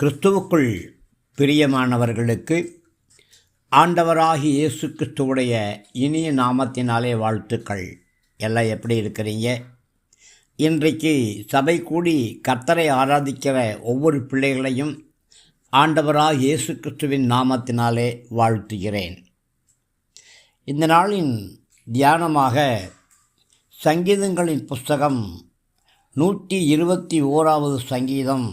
கிறிஸ்துவுக்குள் பிரியமானவர்களுக்கு ஆண்டவராகிய இயேசு கிறிஸ்துவுடைய இனிய நாமத்தினாலே வாழ்த்துக்கள். எல்லாம் எப்படி இருக்கிறீங்க? இன்றைக்கு சபை கூடி கர்த்தரை ஆராதிக்கிற ஒவ்வொரு பிள்ளைகளையும் ஆண்டவராகிய இயேசு கிறிஸ்துவின் நாமத்தினாலே வாழ்த்துகிறேன். இந்த நாளின் தியானமாக சங்கீதங்களின் புஸ்தகம் 121வது சங்கீதம்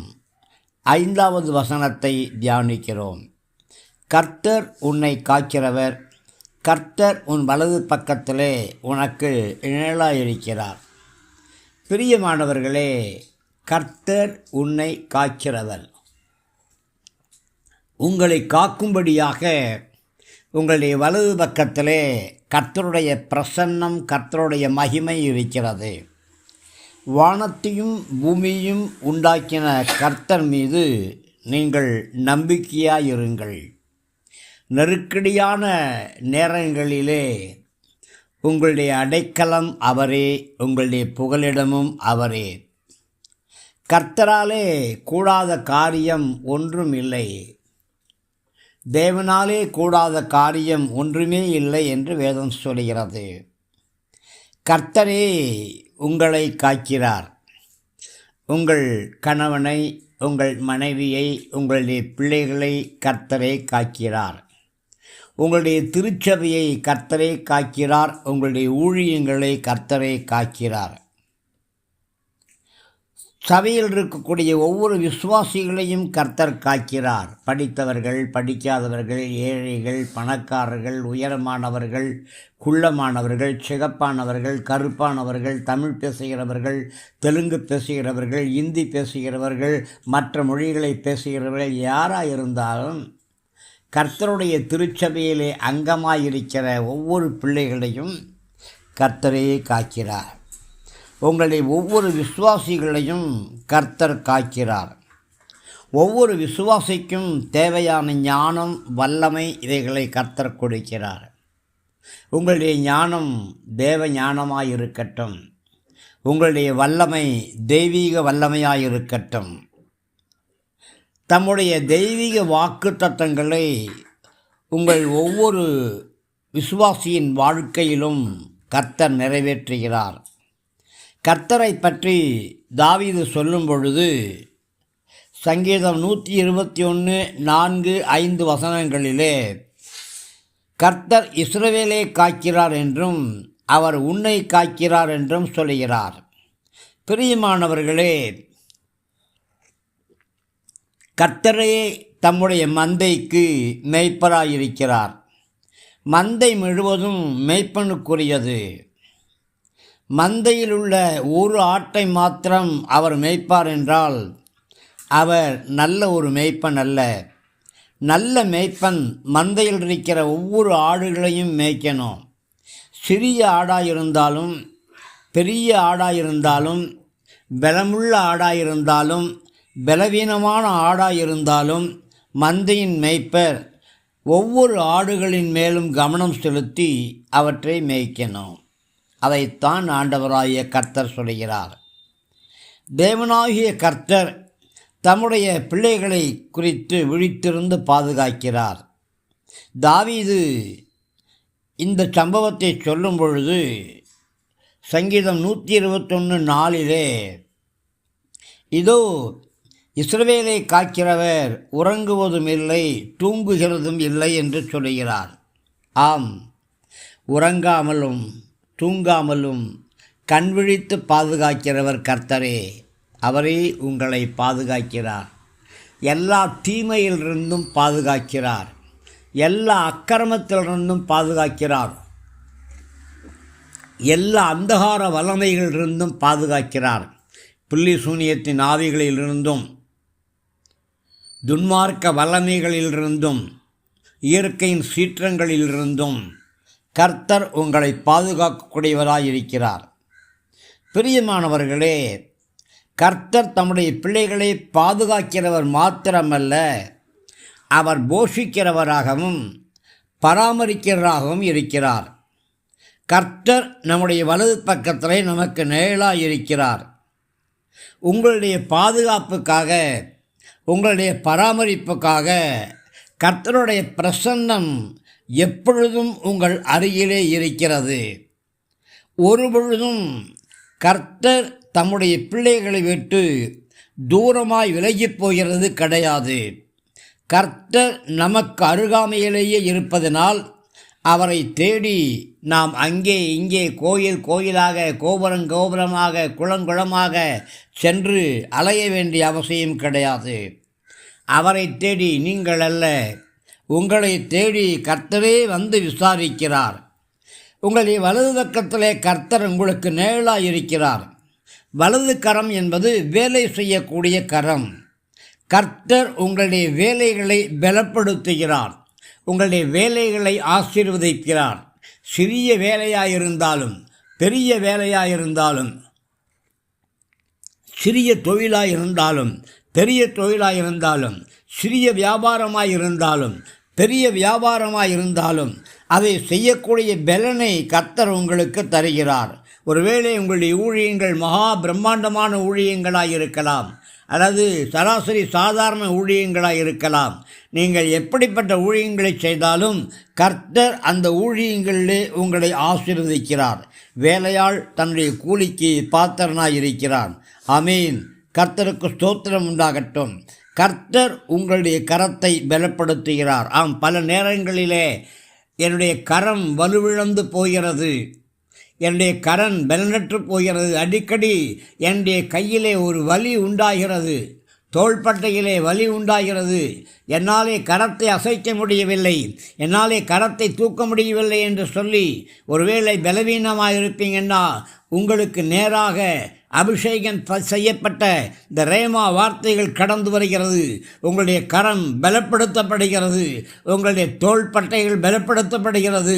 5வது வசனத்தை தியானிக்கிறோம். கர்த்தர் உன்னை காக்கிறவர், கர்த்தர் உன் வலது பக்கத்திலே உனக்கு நிழலாயிருக்கிறார். பிரியமானவர்களே, கர்த்தர் உன்னை காக்கிறவர். உங்களை காக்கும்படியாக உங்களுடைய வலது பக்கத்திலே கர்த்தருடைய பிரசன்னம், கர்த்தருடைய மகிமை இருக்கிறது. வானத்தையும் பூமியையும் உண்டாக்கின கர்த்தர் மீது நீங்கள் நம்பிக்கையாயிருங்கள். நெருக்கடியான நேரங்களிலே உங்களுடைய அடைக்கலம் அவரே, உங்களுடைய புகலிடமும் அவரே. கர்த்தராலே கூடாத காரியம் ஒன்றும் இல்லை, தேவனாலே கூடாத காரியம் ஒன்றுமே இல்லை என்று வேதம் சொல்கிறது. கர்த்தரே உங்களை காக்கிறார். உங்கள் கணவனை, உங்கள் மனைவியை, உங்களுடைய பிள்ளைகளை கர்த்தரே காக்கிறார். உங்களுடைய திருச்சபையை கர்த்தரே காக்கிறார். உங்களுடைய ஊழியங்களை கர்த்தரே காக்கிறார். சபையில் இருக்கக்கூடிய ஒவ்வொரு விசுவாசிகளையும் கர்த்தர் காக்கிறார். படித்தவர்கள், படிக்காதவர்கள், ஏழைகள், பணக்காரர்கள், உயரமானவர்கள், குள்ளமானவர்கள், சிகப்பானவர்கள், கருப்பானவர்கள், தமிழ் பேசுகிறவர்கள், தெலுங்கு பேசுகிறவர்கள், இந்தி பேசுகிறவர்கள், மற்ற மொழிகளை பேசுகிறவர்கள், யாராக இருந்தாலும் கர்த்தருடைய திருச்சபையிலே அங்கமாயிருக்கிற ஒவ்வொரு பிள்ளைகளையும் கர்த்தரே காக்கிறார். உங்களுடைய ஒவ்வொரு விசுவாசிகளையும் கர்த்தர் காக்கிறார். ஒவ்வொரு விசுவாசிக்கும் தேவையான ஞானம், வல்லமை, இவைகளை கர்த்தர் கொடுக்கிறார். உங்களுடைய ஞானம் தேவ ஞானமாயிருக்கட்டும். உங்களுடைய வல்லமை தெய்வீக வல்லமையாயிருக்கட்டும். தம்முடைய தெய்வீக வாக்கு தத்தங்களை உங்கள் ஒவ்வொரு விசுவாசியின் வாழ்க்கையிலும் கர்த்தர் நிறைவேற்றுகிறார். கர்த்தரை பற்றி தாவீது சொல்லும் பொழுது சங்கீதம் 121, 4, 5 வசனங்களிலே கர்த்தர் இஸ்ரவேலை காக்கிறார் என்றும் அவர் உன்னை காக்கிறார் என்றும் சொல்கிறார். பிரியமானவர்களே, கர்த்தரே தம்முடைய மந்தைக்கு மேய்ப்பராயிருக்கிறார். மந்தை முழுவதும் மேய்ப்பனுக்குரியது. மந்தையில் உள்ள ஒரு ஆட்டை மாத்திரம் அவர் மேய்ப்பார் என்றால் அவர் நல்ல ஒரு மேய்ப்பன் அல்ல. நல்ல மேய்ப்பன் மந்தையில் இருக்கிற ஒவ்வொரு ஆடுகளையும் மேய்க்கணும். சிறிய ஆடாயிருந்தாலும், பெரிய ஆடாயிருந்தாலும், பலமுள்ள ஆடாயிருந்தாலும், பலவீனமான ஆடாயிருந்தாலும், மந்தையின் மேய்ப்பர் ஒவ்வொரு ஆடுகளின் மேலும் கவனம் செலுத்தி அவற்றை மேய்க்கணும். அதைத்தான் ஆண்டவராகிய கர்த்தர் சொல்கிறார். தேவனாகிய கர்த்தர் தம்முடைய பிள்ளைகளை குறித்து விழித்திருந்து பாதுகாக்கிறார். தாவீது இந்த சம்பவத்தை சொல்லும் பொழுது சங்கீதம் 121:4 இதோ இஸ்ரவேலை காக்கிறவர் உறங்குவதும் இல்லை, தூங்குகிறதும் இல்லை என்று சொல்கிறார். ஆம், உறங்காமலும் தூங்காமலும் கண் விழித்து பாதுகாக்கிறவர் கர்த்தரே. அவரே உங்களை பாதுகாக்கிறார். எல்லா தீமையிலிருந்தும் பாதுகாக்கிறார். எல்லா அக்கிரமத்திலிருந்தும் பாதுகாக்கிறார். எல்லா அந்தகார வல்லமைகளிலிருந்தும் பாதுகாக்கிறார். பில்லி சூனியத்தின் ஆவிகளிலிருந்தும், துன்மார்க்க வல்லமைகளிலிருந்தும், இயற்கையின் சீற்றங்களிலிருந்தும் கர்த்தர் உங்களை பாதுகாக்கக்கூடியவராயிருக்கிறார். பிரியமானவர்களே, கர்த்தர் தம்முடைய பிள்ளைகளை பாதுகாக்கிறவர் மாத்திரமல்ல, அவர் போஷிக்கிறவராகவும் பராமரிக்கிறவராகவும் இருக்கிறார். கர்த்தர் நம்முடைய வலது பக்கத்திலே நமக்கு நிழலாக இருக்கிறார். உங்களுடைய பாதுகாப்புக்காக உங்களுடைய பராமரிப்புக்காக கர்த்தருடைய பிரசன்னம் எப்பொழுதும் உங்கள் அருகிலே இருக்கிறது. ஒருபொழுதும் கர்த்தர் தம்முடைய பிள்ளைகளை விட்டு தூரமாய் விலகிப் போகிறது கிடையாது. கர்த்தர் நமக்கு அருகாமையிலேயே இருப்பதனால் அவரை தேடி நாம் அங்கே இங்கே கோயில் கோயிலாக கோபுரம் கோபுரமாக குளங்குளமாக சென்று அலைய வேண்டிய அவசியம் கிடையாது. அவரை தேடி நீங்கள் அல்ல, உங்களை தேடி கர்த்தரே வந்து விசாரிக்கிறார். உங்களுடைய வலது பக்கத்திலே கர்த்தர் உங்களுக்கு நிழலாய் இருக்கிறார். வலது கரம் என்பது வேலை செய்யக்கூடிய கரம். கர்த்தர் உங்களுடைய வேலைகளை பலப்படுத்துகிறார், உங்களுடைய வேலைகளை ஆசீர்வதிக்கிறார். சிறிய வேலையாயிருந்தாலும் பெரிய வேலையாயிருந்தாலும், சிறிய தொழிலாயிருந்தாலும் பெரிய தொழிலாயிருந்தாலும், சிறிய வியாபாரமாயிருந்தாலும் பெரிய வியாபாரமாயிருந்தாலும் அதை செய்யக்கூடிய பலனை கர்த்தர் உங்களுக்கு தருகிறார். ஒருவேளை உங்களுடைய ஊழியங்கள் மகா பிரம்மாண்டமான ஊழியங்களாக இருக்கலாம், அல்லது சராசரி சாதாரண ஊழியங்களாக இருக்கலாம். நீங்கள் எப்படிப்பட்ட ஊழியங்களை செய்தாலும் கர்த்தர் அந்த ஊழியங்களிலே உங்களை ஆசீர்வதிக்கிறார். வேலையாள் தன்னுடைய கூலிக்கு பாத்திரனாய் இருக்கிறார். ஆமீன். கர்த்தருக்கு ஸ்தோத்திரம் உண்டாகட்டும். கர்த்தர் உங்களுடைய கரத்தை பலப்படுத்துகிறார். ஆம், பல நேரங்களிலே என்னுடைய கரம் வலுவிழந்து போகிறது, என்னுடைய கரம் பலனற்று போகிறது. அடிக்கடி என்னுடைய கையிலே ஒரு வலி உண்டாகிறது, தோள்பட்டையிலே வலி உண்டாகிறது, என்னாலே கரத்தை அசைக்க முடியவில்லை, என்னாலே கரத்தை தூக்க முடியவில்லை என்று சொல்லி ஒருவேளை பலவீனமாக இருப்பீங்கன்னா உங்களுக்கு நேராக அபிஷேகம் செய்யப்பட்ட இந்த ரேமா வார்த்தைகள் கடந்து வருகிறது. உங்களுடைய கரம் பலப்படுத்தப்படுகிறது, உங்களுடைய தோள்பட்டைகள் பலப்படுத்தப்படுகிறது,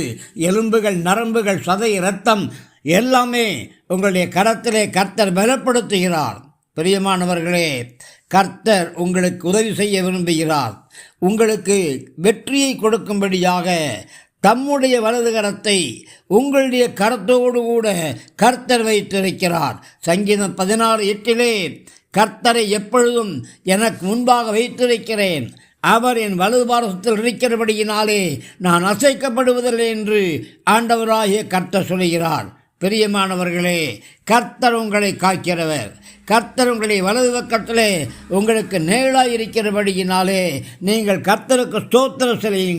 எலும்புகள் நரம்புகள் சதை இரத்தம் எல்லாமே உங்களுடைய கரத்திலே கர்த்தர் பலப்படுத்துகிறார். பிரியமானவர்களே, கர்த்தர் உங்களுக்கு உதவி செய்ய விரும்புகிறார். உங்களுக்கு வெற்றியை கொடுக்கும்படியாக தம்முடைய வலது கரத்தை உங்களுடைய கரத்தோடு கூட கர்த்தர் வைத்திருக்கிறார். சங்கீதம் 16:8 கர்த்தரை எப்பொழுதும் எனக்கு முன்பாக வைத்திருக்கிறேன், அவர் என் வலது பாரசத்தில் இருக்கிறபடியினாலே நான் அசைக்கப்படுவதில்லை என்று ஆண்டவராகிய கர்த்தர் சொல்கிறார். பிரியமானவர்களே, கர்த்தர் உங்களை காக்கிறவர். கர்த்தர் உங்களை வலது பக்கத்திலே உங்களுக்கு நிழலாய் இருக்கிறபடியினாலே நீங்கள் கர்த்தருக்கு ஸ்தோத்திரம் செய்யுங்கள்.